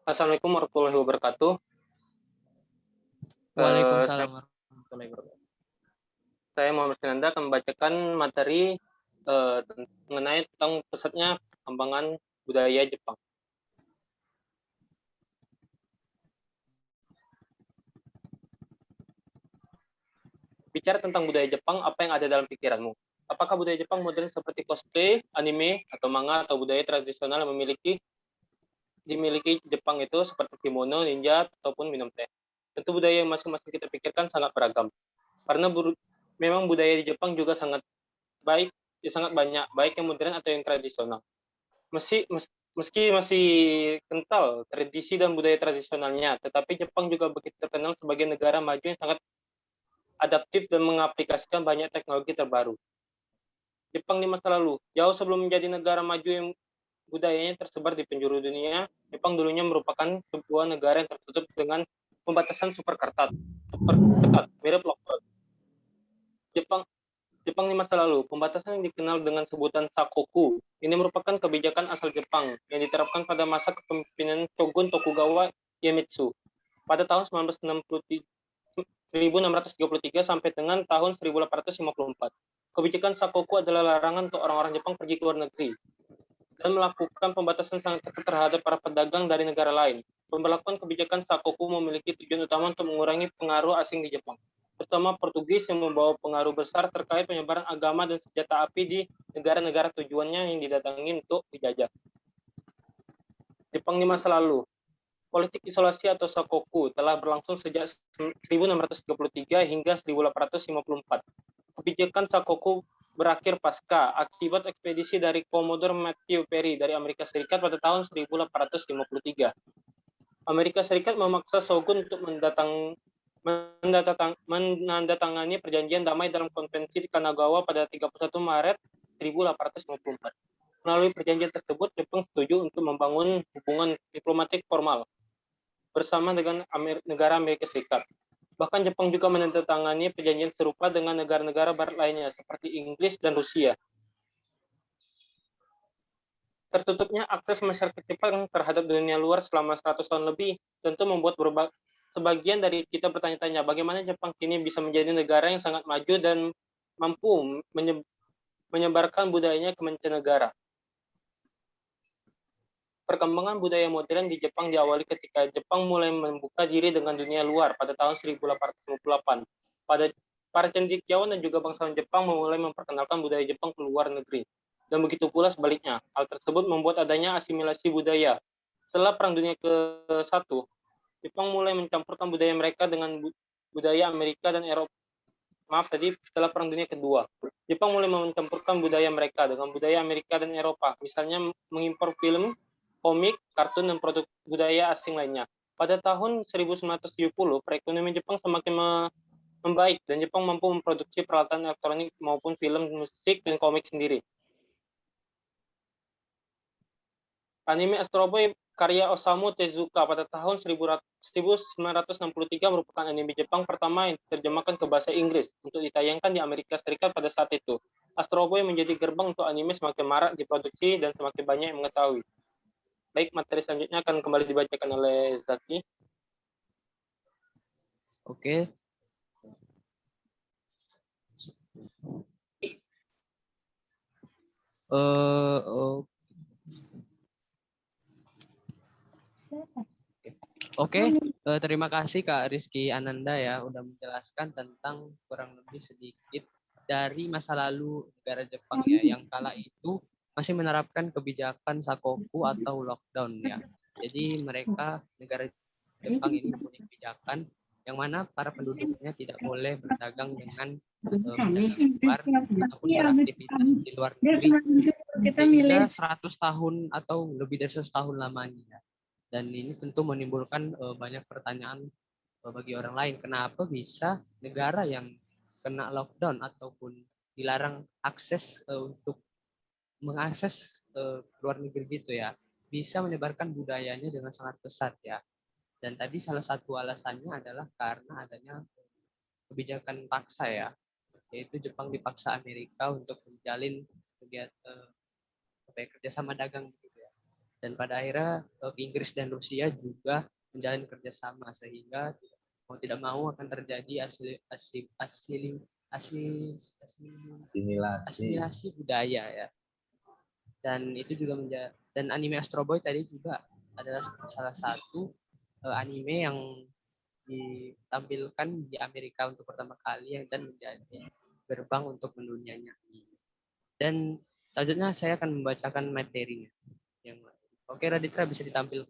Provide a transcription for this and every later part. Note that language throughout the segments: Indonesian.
Assalamualaikum warahmatullahi wabarakatuh. Saya, Waalaikumsalam warahmatullahi wabarakatuh. saya Muhammad Sinanda akan membacakan materi mengenai tentang pesatnya perkembangan budaya Jepang. Bicara tentang budaya Jepang, apa yang ada dalam pikiranmu? Apakah budaya Jepang modern seperti cosplay, anime, atau manga, atau budaya tradisional yang dimiliki Jepang itu seperti kimono, ninja, ataupun minum teh? Tentu budaya yang masing-masing kita pikirkan sangat beragam. Karena memang budaya di Jepang juga sangat baik, sangat banyak, baik yang modern atau yang tradisional. Meski masih kental tradisi dan budaya tradisionalnya, tetapi Jepang juga begitu terkenal sebagai negara maju yang sangat adaptif dan mengaplikasikan banyak teknologi terbaru. Jepang di masa lalu, jauh sebelum menjadi negara maju yang budayanya tersebar di penjuru dunia, Jepang dulunya merupakan sebuah negara yang tertutup dengan pembatasan super ketat, mirip lockdown. Jepang Jepang di masa lalu, pembatasan yang dikenal dengan sebutan Sakoku. Ini merupakan kebijakan asal Jepang yang diterapkan pada masa kepemimpinan Shogun Tokugawa Iemitsu pada tahun 1633 sampai dengan tahun 1854. Kebijakan Sakoku adalah larangan untuk orang-orang Jepang pergi ke luar negeri dan melakukan pembatasan sangat ketat terhadap para pedagang dari negara lain. Pemberlakuan kebijakan Sakoku memiliki tujuan utama untuk mengurangi pengaruh asing di Jepang, terutama Portugis yang membawa pengaruh besar terkait penyebaran agama dan senjata api di negara-negara tujuannya yang didatangi untuk dijajah. Jepang di masa lalu, politik isolasi atau Sakoku telah berlangsung sejak 1633 hingga 1854. Kebijakan Sakoku berakhir pasca akibat ekspedisi dari Commodore Matthew Perry dari Amerika Serikat pada tahun 1853. Amerika Serikat memaksa Shogun untuk menandatangani perjanjian damai dalam konvensi Kanagawa pada 31 Maret 1854. Melalui perjanjian tersebut, Jepang setuju untuk membangun hubungan diplomatik formal bersama dengan negara Amerika Serikat. Bahkan Jepang juga menandatangani perjanjian serupa dengan negara-negara barat lainnya seperti Inggris dan Rusia. Tertutupnya akses masyarakat Jepang terhadap dunia luar selama 100 tahun lebih tentu membuat sebagian dari kita bertanya-tanya bagaimana Jepang kini bisa menjadi negara yang sangat maju dan mampu menyebarkan budayanya ke mancanegara. Perkembangan budaya modern di Jepang diawali ketika Jepang mulai membuka diri dengan dunia luar pada tahun 1858. Para cendekiawan dan juga bangsawan Jepang mulai memperkenalkan budaya Jepang ke luar negeri. Dan begitu pula sebaliknya. Hal tersebut membuat adanya asimilasi budaya. Setelah Perang Dunia ke-1, Jepang mulai mencampurkan budaya mereka dengan budaya Amerika dan Eropa. Setelah Perang Dunia Kedua, Jepang mulai mencampurkan budaya mereka dengan budaya Amerika dan Eropa. Misalnya mengimpor film, komik, kartun, dan produk budaya asing lainnya. Pada tahun 1970, perekonomian Jepang semakin membaik dan Jepang mampu memproduksi peralatan elektronik maupun film, musik, dan komik sendiri. Anime Astro Boy karya Osamu Tezuka pada tahun 1963 merupakan anime Jepang pertama yang diterjemahkan ke bahasa Inggris untuk ditayangkan di Amerika Serikat pada saat itu. Astro Boy menjadi gerbang untuk anime semakin marak diproduksi dan semakin banyak yang mengetahui. Baik, materi selanjutnya akan kembali dibacakan oleh Zaki. Oke. Terima kasih Kak Rizky Ananda ya udah menjelaskan tentang kurang lebih sedikit dari masa lalu negara Jepang ya yang kala itu masih menerapkan kebijakan sakoku atau lockdown ya. Jadi negara Jepang ini mempunyai kebijakan yang mana para penduduknya tidak boleh berdagang dengan pedagang luar ataupun beraktivitas di luar negeri hingga 100 tahun atau lebih dari 100 tahun lamanya. Dan ini tentu menimbulkan banyak pertanyaan bagi orang lain. Kenapa bisa negara yang kena lockdown ataupun dilarang akses untuk mengakses luar negeri gitu ya, bisa menyebarkan budayanya dengan sangat pesat ya. Dan tadi salah satu alasannya adalah karena adanya kebijakan paksa ya, yaitu Jepang dipaksa Amerika untuk menjalin kerjasama dagang gitu ya. Dan pada akhirnya Inggris dan Rusia juga menjalin kerjasama sehingga mau tidak mau akan terjadi Asimilasi. asimilasi budaya ya. Dan itu juga dan anime Astro Boy tadi juga adalah salah satu anime yang ditampilkan di Amerika untuk pertama kali dan menjadi gerbang untuk mendunianya. Dan selanjutnya saya akan membacakan materinya yang lain. Oke, Raditra bisa ditampilkan.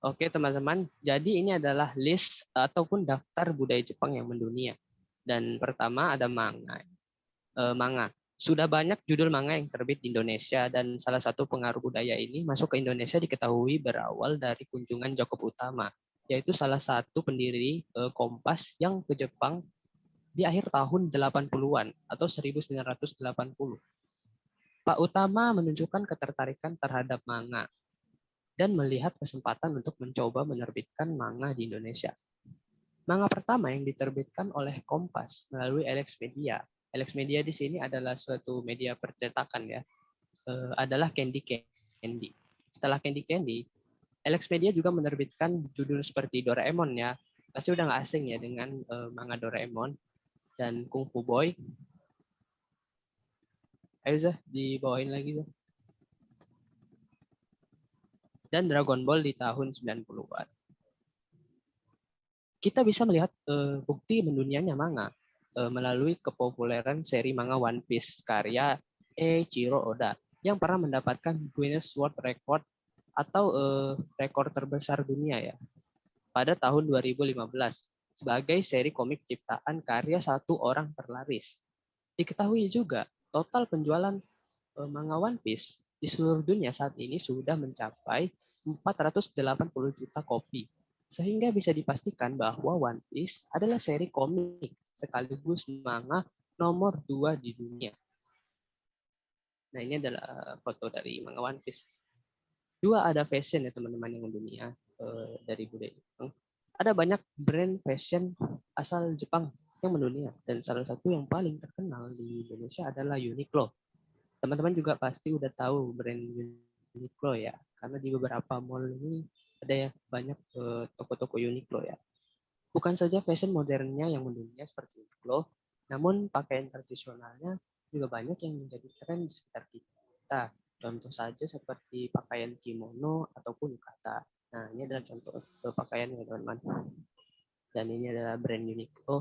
Oke, teman-teman. Jadi ini adalah list ataupun daftar budaya Jepang yang mendunia. Dan pertama ada manga. Manga. Sudah banyak judul manga yang terbit di Indonesia dan salah satu pengaruh budaya ini masuk ke Indonesia diketahui berawal dari kunjungan Jakob Utama, yaitu salah satu pendiri Kompas yang ke Jepang di akhir tahun 80-an atau 1980. Pak Utama menunjukkan ketertarikan terhadap manga dan melihat kesempatan untuk mencoba menerbitkan manga di Indonesia. Manga pertama yang diterbitkan oleh Kompas melalui Elex Media. Elex Media di sini adalah suatu media percetakan ya. Adalah Candy Candy. Setelah Candy Candy, Elex Media juga menerbitkan judul seperti Doraemon ya. Pasti udah nggak asing ya dengan manga Doraemon dan Kung Fu Boy. Ayo Zah, dibawain lagi Zah. Dan Dragon Ball di tahun 90-an. Kita bisa melihat bukti mendunianya manga melalui kepopuleran seri manga One Piece karya Eiichiro Oda yang pernah mendapatkan Guinness World Record atau rekor terbesar dunia ya pada tahun 2015 sebagai seri komik ciptaan karya satu orang terlaris. Diketahui juga total penjualan manga One Piece di seluruh dunia saat ini sudah mencapai 480 juta kopi. Sehingga bisa dipastikan bahwa One Piece adalah seri komik sekaligus manga nomor 2 di dunia. Nah, ini adalah foto dari manga One Piece. 2 ada fashion ya teman-teman yang mendunia dari budaya Jepang. Ada banyak brand fashion asal Jepang yang mendunia dan salah satu yang paling terkenal di Indonesia adalah Uniqlo. Teman-teman juga pasti udah tahu brand Uniqlo ya, karena di beberapa mall ini ada ya banyak toko-toko Uniqlo ya. Bukan saja fashion modernnya yang mendunia seperti Uniqlo, namun pakaian tradisionalnya juga banyak yang menjadi tren di sekitar kita. Contoh saja seperti pakaian kimono ataupun yukata. Nah, ini adalah contoh pakaian ya teman-teman. Dan ini adalah brand Uniqlo.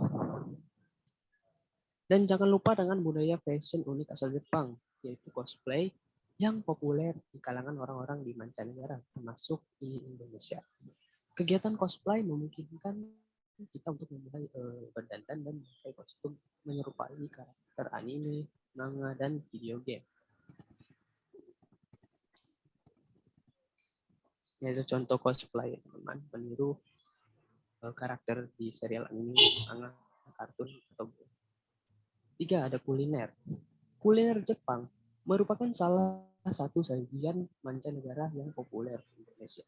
Dan jangan lupa dengan budaya fashion unik asal Jepang, yaitu cosplay yang populer di kalangan orang-orang di mancanegara, termasuk di Indonesia. Kegiatan cosplay memungkinkan kita untuk memulai berdandan dan memakai kostum menyerupai karakter anime, manga, dan video game. Ini ada contoh cosplay, teman-teman, meniru karakter di serial anime, manga, kartun, atau game. 3. Ada kuliner. Kuliner Jepang merupakan salah satu sajian mancanegara yang populer di Indonesia.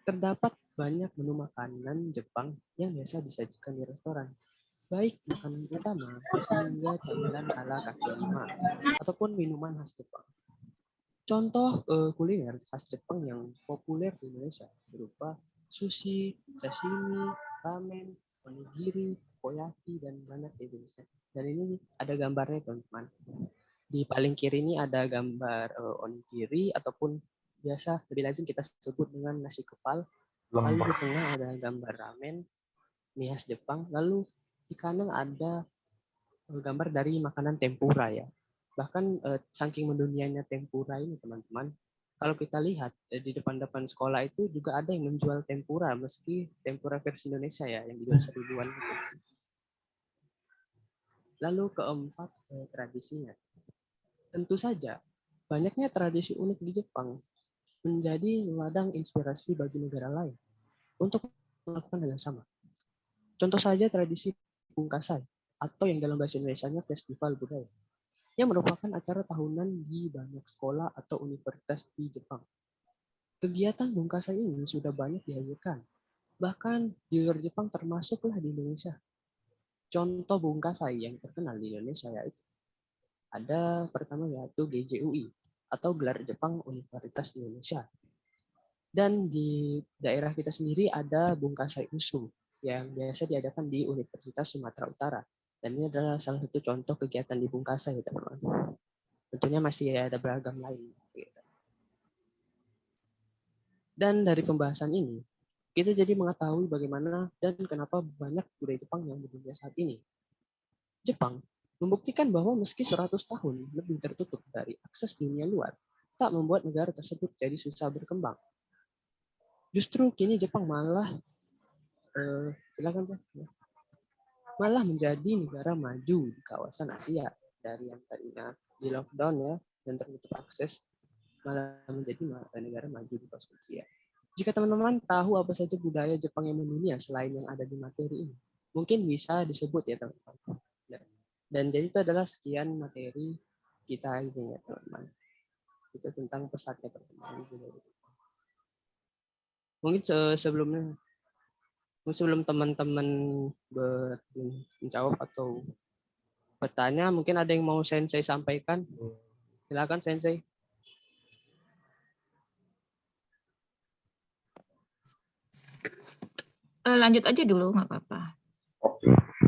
Terdapat banyak menu makanan Jepang yang biasa disajikan di restoran, baik makanan utama hingga camilan ala kaki lima ataupun minuman khas Jepang. Contoh kuliner khas Jepang yang populer di Indonesia berupa sushi, sashimi, ramen, onigiri, takoyaki, dan banyak jenisnya. Dan ini ada gambarnya teman-teman. Di paling kiri ini ada gambar onigiri ataupun biasa lebih lazim kita sebut dengan nasi kepal. Lalu di tengah ada gambar ramen, mie khas Jepang. Lalu di kanan ada gambar dari makanan tempura ya. Bahkan saking mendunianya tempura ini teman-teman, kalau kita lihat di depan-depan sekolah itu juga ada yang menjual tempura, meski tempura versi Indonesia ya, yang dijual seribuan gitu. Lalu keempat, tradisinya. Tentu saja, banyaknya tradisi unik di Jepang menjadi ladang inspirasi bagi negara lain untuk melakukan hal yang sama. Contoh saja tradisi pungkasai atau yang dalam bahasa Indonesianya festival budaya, yang merupakan acara tahunan di banyak sekolah atau universitas di Jepang. Kegiatan Bungkasai ini sudah banyak dihadirkan, bahkan di luar Jepang termasuklah di Indonesia. Contoh Bungkasai yang terkenal di Indonesia yaitu ada pertama yaitu GJUI atau Gelar Jepang Universitas Indonesia. Dan di daerah kita sendiri ada Bungkasai USU yang biasa diadakan di Universitas Sumatera Utara. Dan ini adalah salah satu contoh kegiatan di Bungkasai, teman-teman. Tentunya masih ada beragam lain. Dan dari pembahasan ini, kita jadi mengetahui bagaimana dan kenapa banyak budaya Jepang yang mendunia saat ini. Jepang membuktikan bahwa meski 100 tahun lebih tertutup dari akses dunia luar, tak membuat negara tersebut jadi susah berkembang. Justru kini Jepang malah malah menjadi negara maju di kawasan Asia, dari yang tadinya di lockdown ya dan tertutup akses malah menjadi negara maju di kawasan Asia. Jika teman-teman tahu apa saja budaya Jepang yang mendunia selain yang ada di materi ini, mungkin bisa disebut ya teman-teman. Dan jadi itu adalah sekian materi kita ini ya teman-teman. Itu tentang pesatnya perkembangan budaya. Mungkin sebelum teman-teman menjawab atau bertanya, mungkin ada yang mau Sensei sampaikan. Silakan Sensei. Lanjut aja dulu, nggak apa-apa.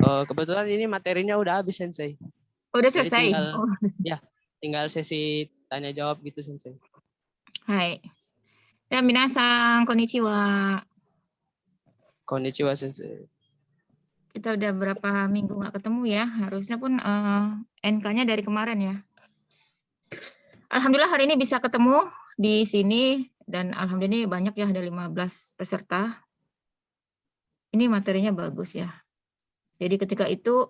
Kebetulan ini materinya udah habis Sensei. Udah Jadi selesai. tinggal sesi tanya jawab gitu Sensei. Hai. Ya, minasan, konnichiwa. Konnichiwa Sensei. Kita udah berapa minggu nggak ketemu ya. Harusnya pun NK-nya dari kemarin ya. Alhamdulillah hari ini bisa ketemu di sini. Dan alhamdulillah banyak ya, ada 15 peserta. Ini materinya bagus ya. Jadi ketika itu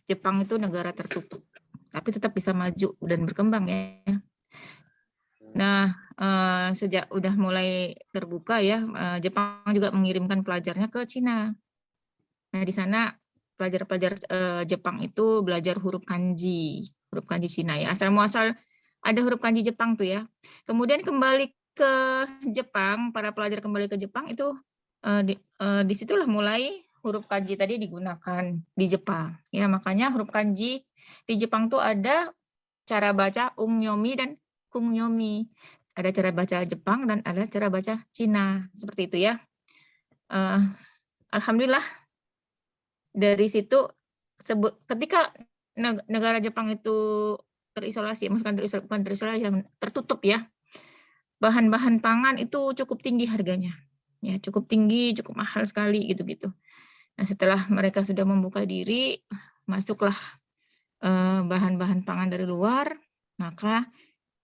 Jepang itu negara tertutup, tapi tetap bisa maju dan berkembang ya. Nah, sejak udah mulai terbuka ya, Jepang juga mengirimkan pelajarnya ke Cina. Nah, di sana pelajar-pelajar Jepang itu belajar huruf kanji Cina ya. Asal muasal ada huruf kanji Jepang tuh ya. Kemudian kembali ke Jepang, para pelajar kembali ke Jepang itu disitulah mulai huruf kanji tadi digunakan di Jepang. Ya, makanya huruf kanji di Jepang tuh ada cara baca ungnyomi dan kungnyomi. Ada cara baca Jepang dan ada cara baca Cina. Seperti itu ya. Alhamdulillah dari situ ketika negara Jepang itu terisolasi, bukan terisolasi, tertutup ya. Bahan-bahan pangan itu cukup tinggi harganya. Ya, cukup tinggi, cukup mahal sekali gitu-gitu. Nah, setelah mereka sudah membuka diri, masuklah bahan-bahan pangan dari luar, maka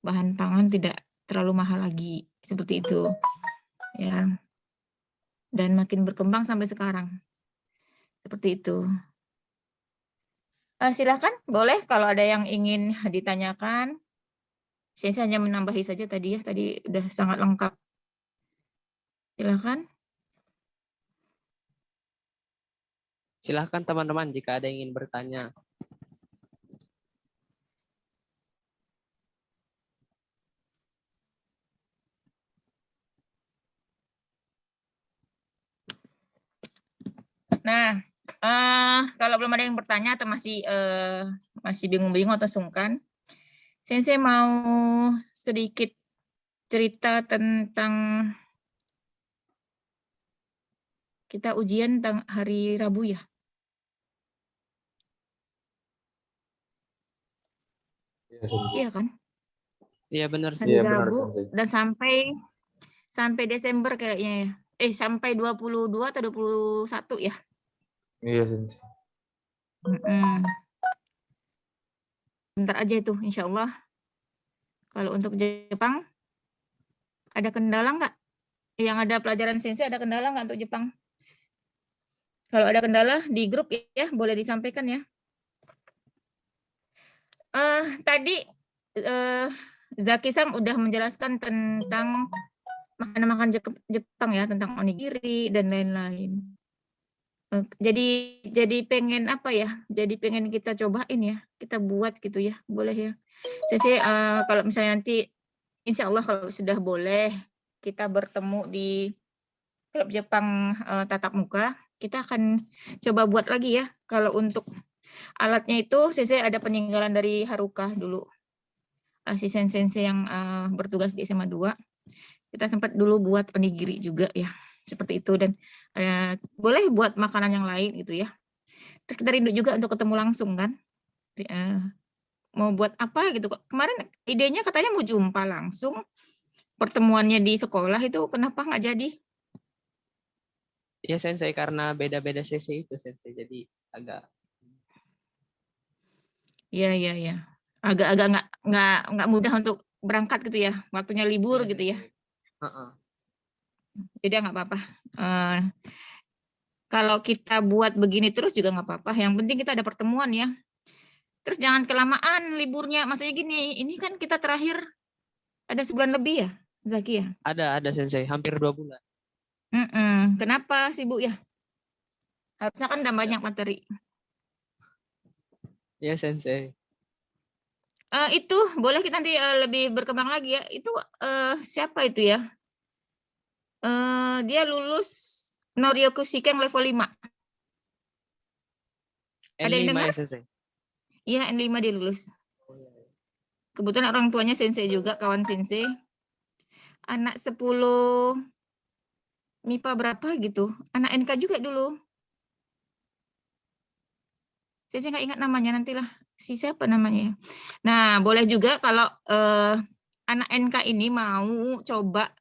bahan pangan tidak terlalu mahal lagi, seperti itu. Ya. Dan makin berkembang sampai sekarang. Seperti itu. Silakan, boleh kalau ada yang ingin ditanyakan. Saya hanya menambahi saja tadi ya, tadi udah sangat lengkap. Silakan. Silahkan teman-teman jika ada yang ingin bertanya. Nah, kalau belum ada yang bertanya atau masih bingung-bingung atau sungkan, saya mau sedikit cerita tentang kita ujian hari Rabu ya. Iya kan? Iya benar sih. Hari Rabu dan sampai Desember kayaknya ya. Sampai 22 atau 21 ya. Iya, Sensei. Bentar aja itu, insya Allah. Kalau untuk Jepang, ada kendala nggak? Yang ada pelajaran Sensei ada kendala nggak untuk Jepang? Kalau ada kendala di grup ya, boleh disampaikan ya. Tadi Zaki-san udah menjelaskan tentang makanan-makanan Jepang ya, tentang onigiri dan lain-lain. Jadi pengen apa ya? Jadi pengen kita cobain ya, kita buat gitu ya, boleh ya. Sensei kalau misalnya nanti, insya Allah kalau sudah boleh kita bertemu di klub Jepang tatap muka, kita akan coba buat lagi ya. Kalau untuk alatnya itu, Sensei ada peninggalan dari Haruka dulu, asisten Sensei yang bertugas di SMA 2. Kita sempat dulu buat onigiri juga ya, seperti itu. Dan boleh buat makanan yang lain gitu ya. Terus kita rindu juga untuk ketemu langsung kan. Mau buat apa gitu. Kemarin idenya katanya mau jumpa langsung. Pertemuannya di sekolah itu kenapa nggak jadi? Ya Sensei, karena beda-beda sesi itu Sensei, jadi agak Iya. Agak-agak nggak mudah untuk berangkat gitu ya. Waktunya libur iya, gitu ya. Sensei. Heeh. Jadi nggak apa-apa. Kalau kita buat begini terus juga nggak apa-apa. Yang penting kita ada pertemuan ya. Terus jangan kelamaan liburnya. Maksudnya gini, ini kan kita terakhir ada sebulan lebih ya, Zaki ya. Ada Sensei, hampir 2 bulan. Kenapa sibuk ya? Harusnya kan udah Ya. banyak materi. Ya Sensei. Itu boleh kita nanti lebih berkembang lagi ya. Itu siapa itu ya? Dia lulus Noryoku Shiken level 5. Ada yang N5 dengar? ya Sensei. Iya, N5 dia lulus. Kebetulan orang tuanya sensei juga, kawan sensei. Anak 10 MIPA berapa gitu. Anak NK juga dulu. Sensei nggak ingat namanya, nantilah. Si siapa namanya. Nah, boleh juga kalau anak NK ini mau coba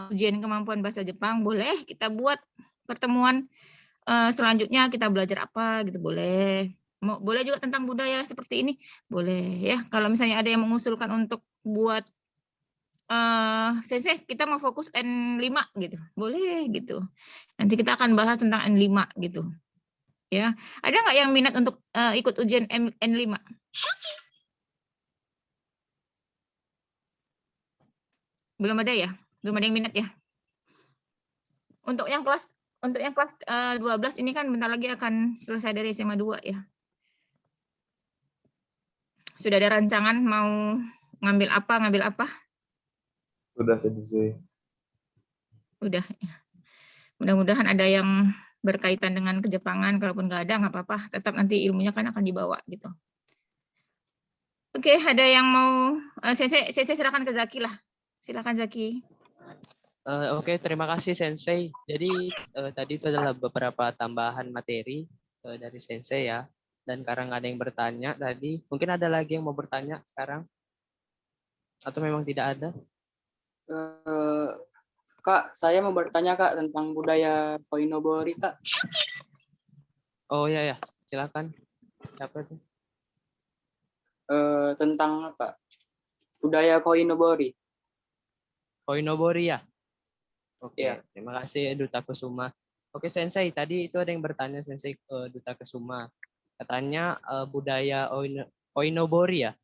ujian kemampuan bahasa Jepang, boleh kita buat pertemuan selanjutnya, kita belajar apa gitu, boleh. Boleh juga tentang budaya seperti ini, boleh ya. Kalau misalnya ada yang mengusulkan untuk buat Sensei kita mau fokus N5 gitu, boleh gitu. Nanti kita akan bahas tentang N5 gitu. Ya, ada nggak yang minat untuk ikut ujian N5? Belum ada ya? Belum ada yang minat ya? Untuk yang kelas 12 ini kan bentar lagi akan selesai dari SMA 2 ya. Sudah ada rancangan mau ngambil apa? Udah selesai. Udah. Ya. Mudah-mudahan ada yang berkaitan dengan kejepangan, kalaupun nggak ada nggak apa-apa, tetap nanti ilmunya kan akan dibawa gitu. Oke, ada yang mau Sensei silakan ke Zaki lah. Silakan Zaki. Oke, terima kasih Sensei. Jadi tadi itu adalah beberapa tambahan materi dari Sensei ya. Dan karena nggak ada yang bertanya tadi, mungkin ada lagi yang mau bertanya sekarang? Atau memang tidak ada? Kak, saya mau bertanya Kak tentang budaya Koinobori Kak. Oh ya, silakan. Siapa tuh? Tentang apa? Budaya Koinobori. Koinobori ya? Oke, Iya. terima kasih Duta Kusuma. Oke Sensei, tadi itu ada yang bertanya Sensei Duta Kusuma. Katanya budaya Koinobori ya?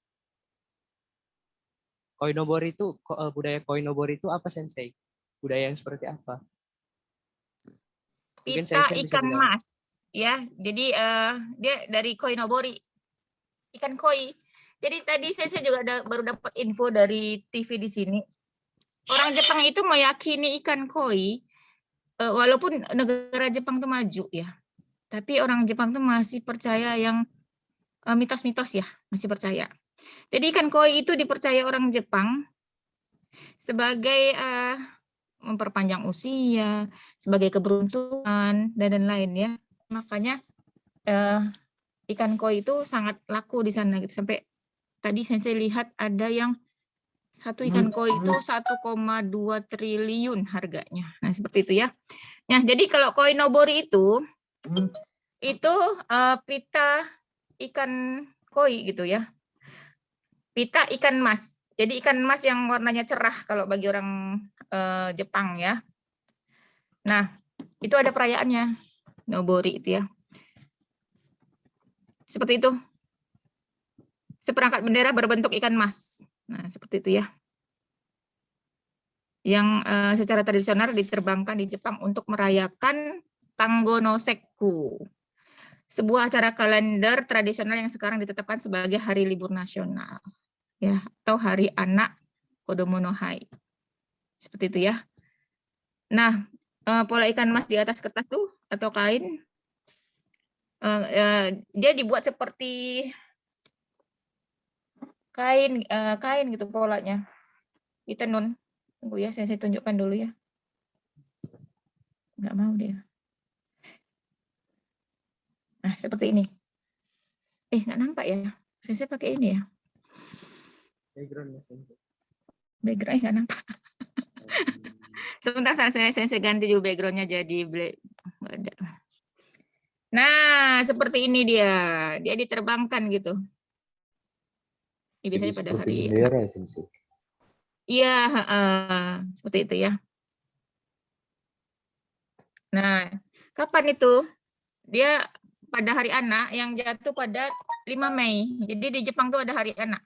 Koinobori itu budaya Koinobori itu apa Sensei? Budaya yang seperti apa? Mungkin Pita Sensei bisa ikan dijawab. mas, ya. Jadi dia dari Koinobori, ikan koi. Jadi tadi saya juga baru dapat info dari TV di sini. Orang Jepang itu meyakini ikan koi, walaupun negara Jepang itu maju ya, tapi orang Jepang itu masih percaya yang mitos-mitos ya, masih percaya. Jadi ikan koi itu dipercaya orang Jepang sebagai memperpanjang usia, sebagai keberuntungan dan lain ya. Makanya ikan koi itu sangat laku di sana gitu. Sampai tadi saya lihat ada yang satu ikan koi itu 1,2 triliun harganya. Nah, seperti itu ya. Nah, jadi kalau koinobori itu pita ikan koi gitu ya. Pita ikan mas. Jadi ikan mas yang warnanya cerah kalau bagi orang Jepang ya. Nah, itu ada perayaannya. Nobori itu ya. Seperti itu. Seperangkat bendera berbentuk ikan mas. Nah, seperti itu ya. Yang secara tradisional diterbangkan di Jepang untuk merayakan Tango no Sekku. Sebuah acara kalender tradisional yang sekarang ditetapkan sebagai hari libur nasional. Ya, atau hari anak Kodomo no Hai. Seperti itu ya. Nah, pola ikan emas di atas kertas tuh atau kain, dia dibuat seperti kain gitu polanya. Ditenun. Tunggu ya, saya tunjukkan dulu ya. Nggak mau dia. Nah, seperti ini. Nggak nampak ya. Saya pakai ini ya. Background Mas Sensei. Background nggak nampak. Sebentar saya ganti dulu backgroundnya jadi black. Nggak ada. Nah, seperti ini dia. Dia diterbangkan gitu. Ini biasanya Jadi pada seperti hari. bendera ya, Sensei. Iya, seperti itu ya. Nah, kapan itu? Dia pada hari anak yang jatuh pada 5 Mei. Jadi di Jepang tuh ada hari anak.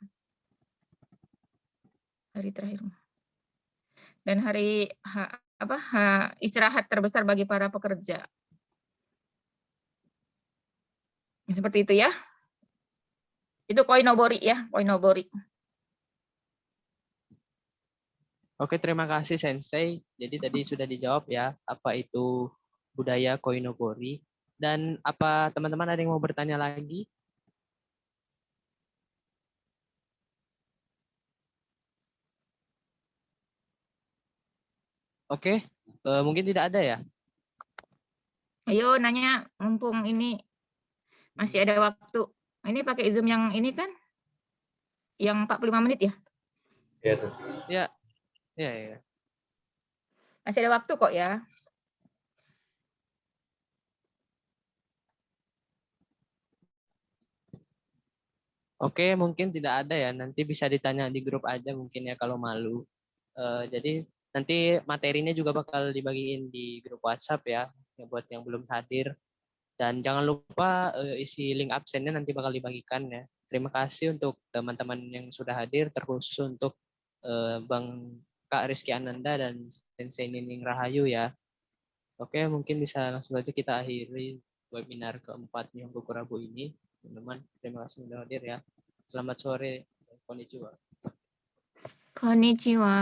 Hari terakhir. Dan hari istirahat terbesar bagi para pekerja. Seperti itu ya. Itu koinobori ya, koinobori. Oke, terima kasih Sensei. Jadi tadi sudah dijawab ya, apa itu budaya koinobori. Dan apa teman-teman ada yang mau bertanya lagi? Oke, mungkin tidak ada ya. Ayo nanya, mumpung ini masih ada waktu. Ini pakai Zoom yang ini kan? Yang 45 menit ya? Iya, Sensei. Ya, ya, ya. Masih ada waktu kok ya. Oke, mungkin tidak ada ya. Nanti bisa ditanya di grup aja mungkin ya kalau malu. Jadi nanti materinya juga bakal dibagiin di grup WhatsApp ya, yang buat yang belum hadir. Dan jangan lupa isi link absennya nanti bakal dibagikan ya. Terima kasih untuk teman-teman yang sudah hadir, terkhusus untuk Bang Kak Rizky Ananda dan Sensei Nining Rahayu ya. Oke, mungkin bisa langsung saja kita akhiri webinar keempat Nihongoku Rabu ini. Teman-teman, terima kasih sudah hadir ya. Selamat sore. Konnichiwa. Konnichiwa.